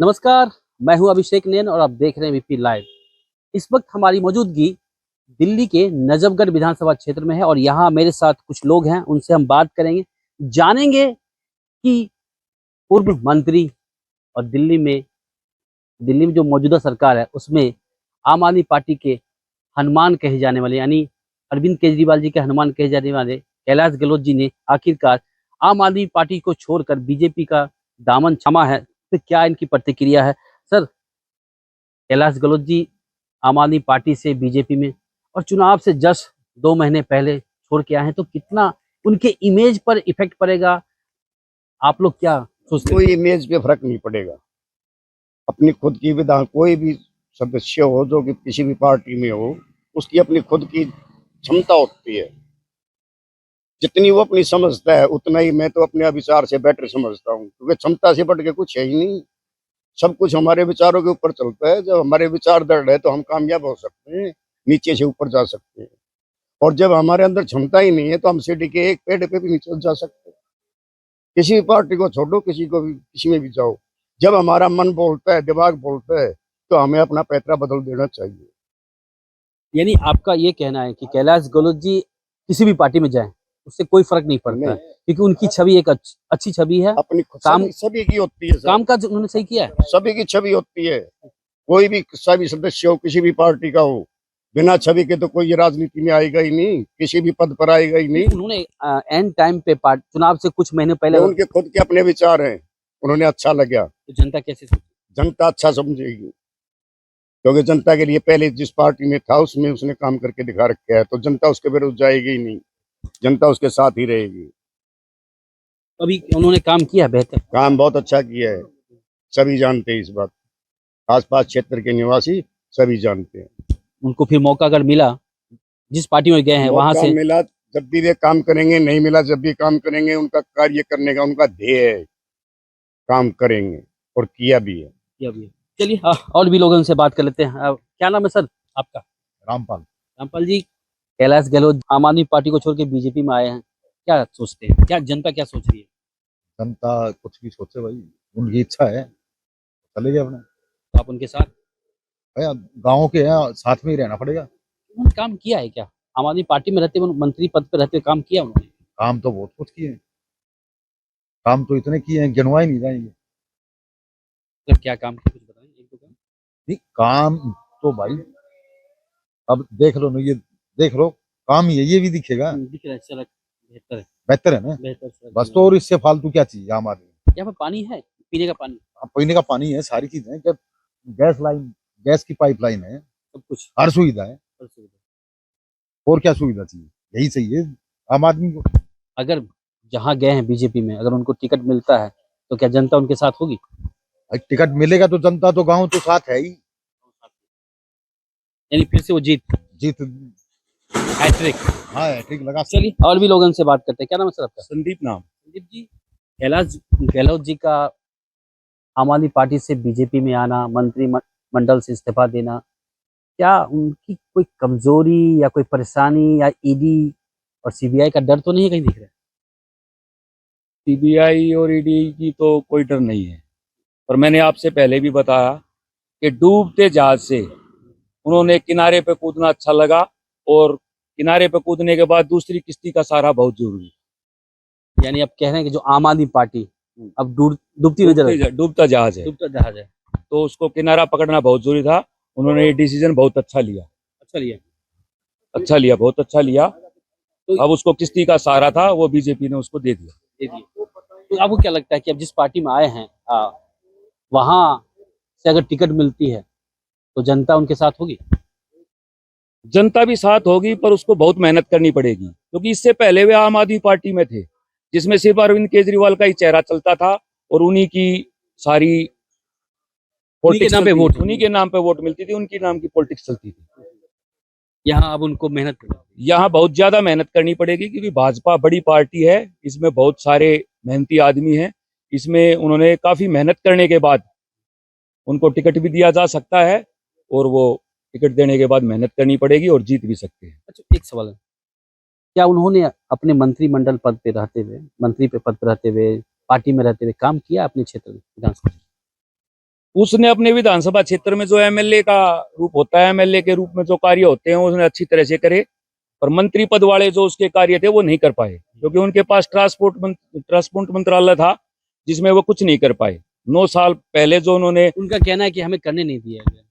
नमस्कार, मैं हूं अभिषेक नैन और आप देख रहे हैं वीपी लाइव। इस वक्त हमारी मौजूदगी दिल्ली के नजफगढ़ विधानसभा क्षेत्र में है और यहाँ मेरे साथ कुछ लोग हैं, उनसे हम बात करेंगे, जानेंगे कि पूर्व मंत्री और दिल्ली में जो मौजूदा सरकार है उसमें आम आदमी पार्टी के हनुमान कहे जाने वाले यानी अरविंद केजरीवाल जी के हनुमान कहे जाने वाले कैलाश गहलोत जी ने आखिरकार आम आदमी पार्टी को छोड़कर बीजेपी का दामन थामा है। तो क्या इनकी प्रतिक्रिया है? सर, कैलाश गहलोत जी आम आदमी पार्टी से बीजेपी में और चुनाव से जस्ट 2 महीने पहले छोड़ के आए हैं, तो कितना उनके इमेज पर इफेक्ट पड़ेगा? आप लोग क्या सोचते हैं? कोई इमेज पे फर्क नहीं पड़ेगा। अपनी खुद की विधान कोई भी सदस्य हो जो कि किसी भी पार्टी में हो, उसकी अपनी खुद की क्षमता होती है। जितनी वो अपनी समझता है उतना ही मैं तो अपने विचार से बेटर समझता हूँ, क्योंकि क्षमता से बढ़ के कुछ है ही नहीं। सब कुछ हमारे विचारों के ऊपर चलता है। जब हमारे विचार दृढ़ है तो हम कामयाब हो सकते हैं, नीचे से ऊपर जा सकते हैं। और जब हमारे अंदर क्षमता ही नहीं है तो हम सीढ़ी के एक पेड़ पे भी नीचे जा सकते हैं। किसी भी पार्टी को छोड़ो, किसी को भी, किसी में भी जाओ, जब हमारा मन बोलता है, दिमाग बोलता है, तो हमें अपना पैतरा बदल देना चाहिए। यानी आपका ये कहना है कि कैलाश गहलोत जी किसी भी पार्टी में जाएं, उससे कोई फर्क नहीं पड़ता है, नहीं, क्योंकि उनकी छवि एक अच्छी छवि है। अपनी काम सभी की होती है काम सर। का उन्होंने सही किया है। सभी की छवि होती है। कोई भी सभी सदस्य हो, किसी भी पार्टी का हो, बिना छवि के तो कोई राजनीति में आएगा ही नहीं, किसी भी पद पर आएगा ही नहीं। उन्होंने एंड टाइम पे चुनाव से कुछ महीने पहले ये उनके खुद के अपने विचार हैं, उन्होंने अच्छा लगा। तो जनता कैसे सोची? जनता अच्छा समझेगी, क्योंकि जनता के लिए पहले जिस पार्टी में था उसमें उसने काम करके दिखा रखा है, तो जनता उसके विरुद्ध जाएगी ही नहीं, जनता उसके साथ ही रहेगी। अभी उन्होंने काम किया बेहतर। काम बहुत अच्छा किया है, सभी जानते हैं इस बात। आसपास क्षेत्र के निवासी सभी जानते हैं। उनको फिर मौका अगर मिला, जिस पार्टी में गए हैं वहां मौका से मिला जब भी वे काम करेंगे, नहीं मिला जब भी काम करेंगे। उनका कार्य करने का उनका ध्येय है, काम करेंगे और किया भी है। किया भी है। चलिए और भी लोगों से बात कर लेते हैं। क्या नाम है सर आपका? रामपाल। रामपाल जी, कैलाश गहलोत आम आदमी पार्टी को छोड़ के बीजेपी में आए हैं, क्या सोचते हैं? क्या जनता क्या सोच रही है? जनता कुछ भी सोचे भाई, उनकी इच्छा है, चले गए अपने। तो आप उनके साथ? भैया गाँव के हैं, साथ में ही रहना पड़ेगा। उन्होंने काम किया है क्या? आम आदमी पार्टी में रहते हुए, मंत्री पद पर रहते हुए काम किया उन्होंने? काम तो बहुत कुछ किए हैं, काम तो इतने किए हैं गिनवाए नहीं जाएंगे। मतलब क्या काम किया, कुछ बताएं एक दो काम। नहीं काम तो भाई अब देख लो ना, ये देख लो, काम ही है, ये भी दिखेगा। दिख रहा है सड़क बेहतर है। बेहतर है ना, बेहतर सड़क बस। बना तो और इससे फालतू क्या चीज है आम आदमी? है। यहाँ पर पानी है, पीने का पानी, पीने का पानी है, सारी चीजें हैं। जब गैस लाइन, गैस की पाइपलाइन है, सब कुछ, हर सुविधा है। हर सुविधा। और क्या सुविधा चाहिए? यही चाहिए आम आदमी को। अगर जहाँ गए हैं बीजेपी में, अगर उनको टिकट मिलता है तो क्या जनता उनके साथ होगी? टिकट मिलेगा तो जनता तो गाँव तो साथ है ही। यानी फिर से वो जीत, जीत। हैट्रिक। हाँ हैट्रिक लगा। चलिए और भी लोगों से बात करते हैं। क्या नाम है सर आपका? संदीप नाम। संदीप जी, कैलाश गहलोत जी का आम आदमी पार्टी से बीजेपी में आना, मंडल से इस्तीफा देना, क्या उनकी कोई कमजोरी या कोई परेशानी या ईडी और सीबीआई का डर तो नहीं है कहीं दिख रहा है? सीबीआई और ईडी की तो कोई डर नहीं है, पर मैंने आपसे पहले भी बताया कि डूबते जहाज से उन्होंने किनारे पे कूदना अच्छा लगा, और किनारे पे कूदने के बाद दूसरी किश्ती का सहारा बहुत जरूरी है। यानी आप कह रहे हैं कि जो आम आदमी पार्टी अब डूबती नजर है, डूबता जहाज है, डूबता जहाज है। तो उसको किनारा पकड़ना बहुत जरूरी था। उन्होंने ये डिसीजन बहुत अच्छा लिया, अच्छा लिया। बहुत अच्छा लिया। तो अब उसको किश्ती का सहारा था, वो बीजेपी ने उसको दे दिया। दे दिए। तो आपको क्या लगता है कि अब जिस पार्टी में आए हैं वहां से अगर टिकट मिलती है तो जनता उनके साथ होगी? जनता भी साथ होगी, पर उसको बहुत मेहनत करनी पड़ेगी, क्योंकि इससे पहले वे आम आदमी पार्टी में थे, जिसमें सिर्फ अरविंद केजरीवाल का ही चेहरा चलता था, और उन्हीं की सारी उन्हीं के नाम पे वोट, उन्हीं के नाम पे वोट मिलती थी, उनकी नाम की पॉलिटिक्स चलती थी। यहाँ अब उनको मेहनत करनी होगी। यहाँ बहुत ज्यादा मेहनत करनी पड़ेगी, क्योंकि भाजपा बड़ी पार्टी है, इसमें बहुत सारे मेहनती आदमी हैं। इसमें उन्होंने काफी मेहनत करने के बाद उनको टिकट भी दिया जा सकता है, और वो टिकट देने के बाद मेहनत करनी पड़ेगी और जीत भी सकते हैं। अच्छा, एक सवाल है, क्या उन्होंने अपने मंत्रिमंडल पद पे रहते हुए, मंत्री पे पद पे रहते हुए, पार्टी में रहते हुए काम किया अपने क्षेत्र में विधानसभा? उसने अपने विधानसभा क्षेत्र में जो एमएलए का रूप होता है, एमएलए के रूप में जो कार्य होते हैं उसने अच्छी तरह से करे, पर मंत्री पद वाले जो उसके कार्य थे वो नहीं कर पाए, क्योंकि उनके पास ट्रांसपोर्ट मंत्रालय था जिसमें वो कुछ नहीं कर पाए। 9 साल पहले जो उन्होंने, उनका कहना है कि हमें करने नहीं दिया गया।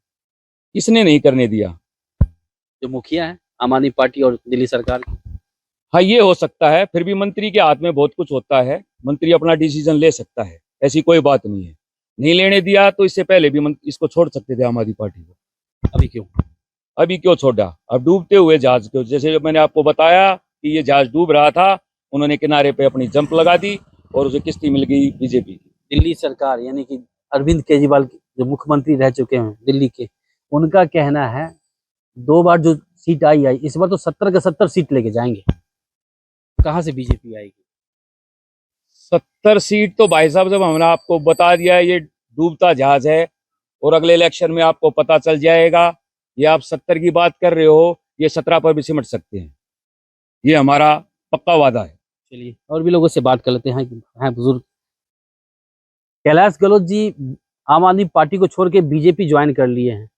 किसने नहीं करने दिया? जो मुखिया है आम आदमी पार्टी और दिल्ली सरकार की। हाँ, ये हो सकता है, फिर भी मंत्री के हाथ में बहुत कुछ होता है, मंत्री अपना डिसीजन ले सकता है, ऐसी कोई बात नहीं है। नहीं लेने दिया तो इससे पहले भी इसको छोड़ सकते थे आम आदमी पार्टी को। अभी क्यों छोड़ा? अब डूबते हुए जहाज को, जैसे मैंने आपको बताया कि ये जहाज डूब रहा था, उन्होंने किनारे पे अपनी जंप लगा दी और उसे किश्ती मिल गई बीजेपी की। दिल्ली सरकार यानी कि अरविंद केजरीवाल जो मुख्यमंत्री रह चुके हैं दिल्ली के, उनका कहना है 2 बार जो सीट आई इस बार तो 70 के 70 सीट लेके जाएंगे। कहाँ से बीजेपी आएगी? 70 सीट तो भाई साहब, जब हमने आपको बता दिया है ये डूबता जहाज है, और अगले इलेक्शन में आपको पता चल जाएगा, ये आप 70 की बात कर रहे हो, ये 17 पर भी सिमट सकते हैं, ये हमारा पक्का वादा है। चलिए और भी लोगों से बात कर लेते हैं बुजुर्ग। कैलाश गहलोत जी आम आदमी पार्टी को छोड़ के बीजेपी ज्वाइन कर लिए हैं,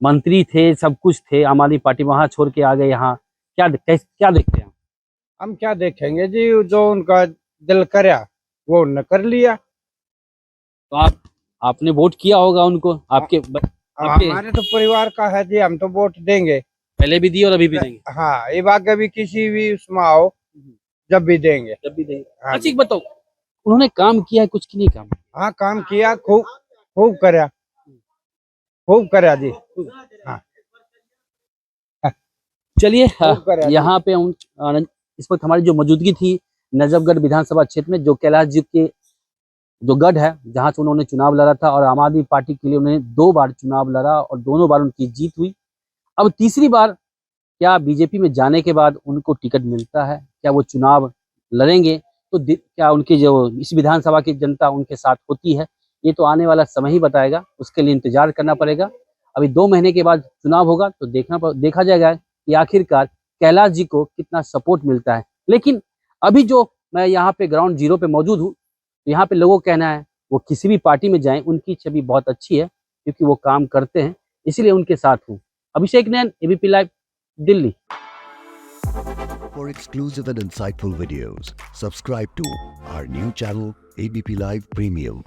मंत्री थे, सब कुछ थे, आम आदमी पार्टी वहां छोड़ के आ गए यहाँ, क्या देखते हैं? हम क्या देखेंगे जी, जो उनका दिल करया वो उन्होंने कर लिया। तो आपने वोट किया होगा उनको, आपके हमारे तो परिवार का है जी, हम तो वोट देंगे, पहले भी दिए और अभी भी देंगे। हाँ, ये आगे भी किसी भी उसमें आओ जब भी देंगे। हाँ अच्छा एक बताओ, उन्होंने काम किया है कुछ की नहीं काम? हाँ, काम किया, खूब करया जी। हाँ चलिए खूब करया जी। यहाँ पे इस वक्त हमारी जो मौजूदगी थी नजफगढ़ विधानसभा क्षेत्र में, जो कैलाश जी के जो गढ़ है जहां से उन्होंने चुनाव लड़ा था और आम आदमी पार्टी के लिए उन्होंने 2 बार चुनाव लड़ा और दोनों बार उनकी जीत हुई। अब तीसरी बार क्या बीजेपी में जाने के बाद उनको टिकट मिलता है? क्या वो चुनाव लड़ेंगे? तो क्या उनकी जो इस विधानसभा की जनता उनके साथ होती है? ये तो आने वाला समय ही बताएगा, उसके लिए इंतजार करना पड़ेगा। अभी 2 महीने के बाद चुनाव होगा तो देखा जाएगा कि आखिरकार कैलाश जी को कितना सपोर्ट मिलता है। लेकिन अभी जो मैं यहाँ पे ग्राउंड जीरो पे मौजूद हूँ, तो यहाँ पे लोगों का कहना है वो किसी भी पार्टी में जाएं, उनकी छवि बहुत अच्छी है क्योंकि वो काम करते हैं, इसीलिए उनके साथ हूँ। Abhishek Nain, ABP live, Delhi. For exclusive and insightful videos, subscribe to our new channel ABP Live Premium.